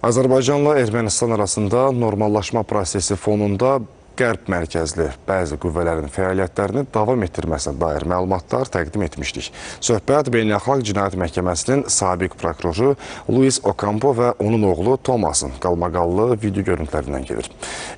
Azərbaycanla Ermənistan arasında normallaşma prosesi fonunda Qərb mərkəzli bəzi qüvvələrin fəaliyyətlərini davam etdirməsinə dair məlumatlar təqdim etmişdik. Söhbət Beynəlxalq Cinayət Məhkəməsinin sabiq prokuroru Luis Ocampo və onun oğlu Thomas'ın qalmaqallı video görüntülərindən gedir.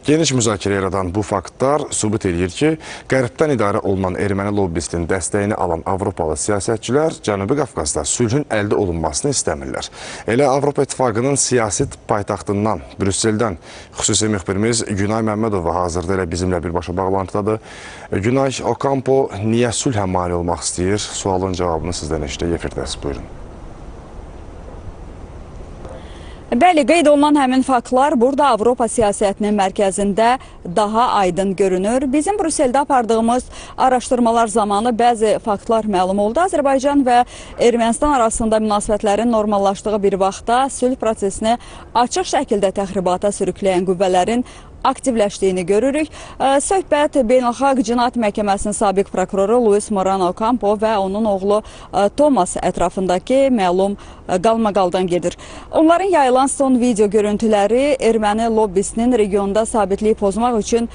Geniş müzakirə yaradan bu faktlar sübut edir ki, Qərbdən idarə olunan erməni lobbisinin dəstəyini alan Avropalı siyasətçilər Cənubi Qafqazda sülhün əldə olunmasını istəmirlər. Elə Avropa İttifaqının siyasi paytaxtından, Brüsseldən xüsusi müxbirimiz Günay Məmmədova hazırda elə bizimlə birbaşa bağlantıdadır. Günay, Ocampo niyə sülhə mane olmaq istəyir? Sualın cavabını sizdən eşidək. Efirdəsiz, buyurun. Bəli, qeyd olunan həmin faktlar burada Avropa siyasətinin mərkəzində daha aydın görünür. Bizim Brüsseldə apardığımız araşdırmalar zamanı bəzi faktlar məlum oldu. Azərbaycan və Ermənistan arasında münasibətlərin normallaşdığı bir vaxtda sülh prosesini açıq şəkildə təxribata sürükləyən qüvvələrin aktivləşdiyini görürük. Söhbət Beynəlxalq Cinayət Məhkəməsinin sabiq prokuroru Luis Ocampo və onun oğlu Thomas ətrafındakı məlum qalmaqaldan gedir. Onların yayılan son video görüntüləri erməni lobbisinin regionda sabitliyi pozmaq üçün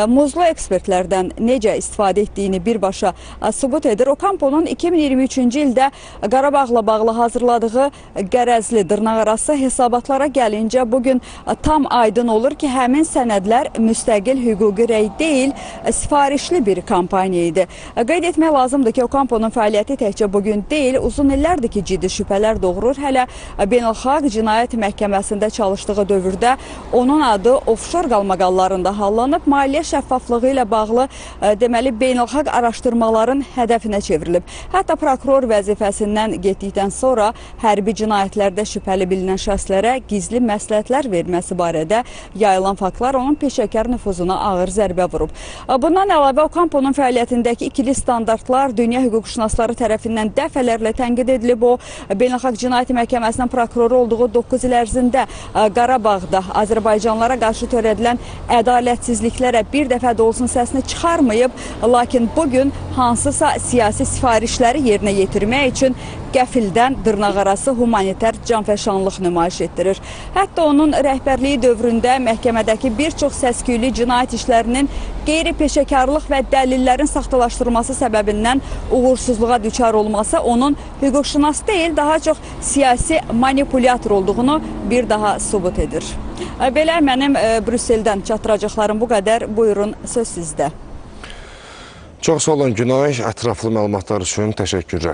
muzlu ekspertlərdən necə istifadə etdiyini birbaşa sübut edir. Ocampo'nun 2023-cü ildə Qarabağla bağlı hazırladığı qərəzli dırnaqarası hesabatlara gəlincə bugün tam aydın olur ki, həmin sənədlər müstəqil hüquqi rəy deyil, sifarişli bir kampaniya idi. Qeyd etmək lazımdır ki, Ocampo'nun fəaliyyəti təkcə bugün deyil, uzun illərdir ki, ciddi şübhələr doğurur. Hələ Beynəlxalq Cinayət Məhkəməsində çalışdığı dövrdə onun adı ofşor qalmaqallarında hallanıb, maliyyə şəffaflığı ilə bağlı deməli beynəlxalq araşdırmaların hədəfinə çevrilib. Hətta prokuror vəzifəsindən getdikdən sonra hərbi cinayətlərdə şübhəli bilinən şəxslərə gizli məsləhətlər verməsi barədə yayılan faktlar onun peşəkar nüfuzuna ağır zərbə vurub. Bundan əlavə Ocampo'nun fəaliyyətindəki ikili standartlar dünya hüquqşünasları tərəfindən dəfələrlə tənqid edilib. O, Beynəlxalq Cinayət Məhkəməsinin prokuroru olduğu 9 il ərzində Qarabağda Azərbaycanlara qarşı törədilən ədalətsizliklərə bir dəfə də olsun səsini çıxarmayıb, lakin bugün hansısa siyasi sifarişləri yerinə yetirmək üçün qəfildən dırnaqarası humanitar canfəşanlıq nümayiş etdirir. Hətta onun rəhbərliyi dövründə məhkəmədəki bir çox səsküylü cinayət işlərinin qeyri-peşəkarlıq və dəlillərin saxtalaşdırılması səbəbindən uğursuzluğa düçar olması onun hüquqşünas deyil, daha çox siyasi manipulyator olduğunu bir daha sübut edir. Belə mənim Brüsseldən çatdıracaqlarım bu qədər. Buyurun, söz sizdə. Çox sağ olun Günay, ətraflı məlumatlar üçün təşəkkürlər.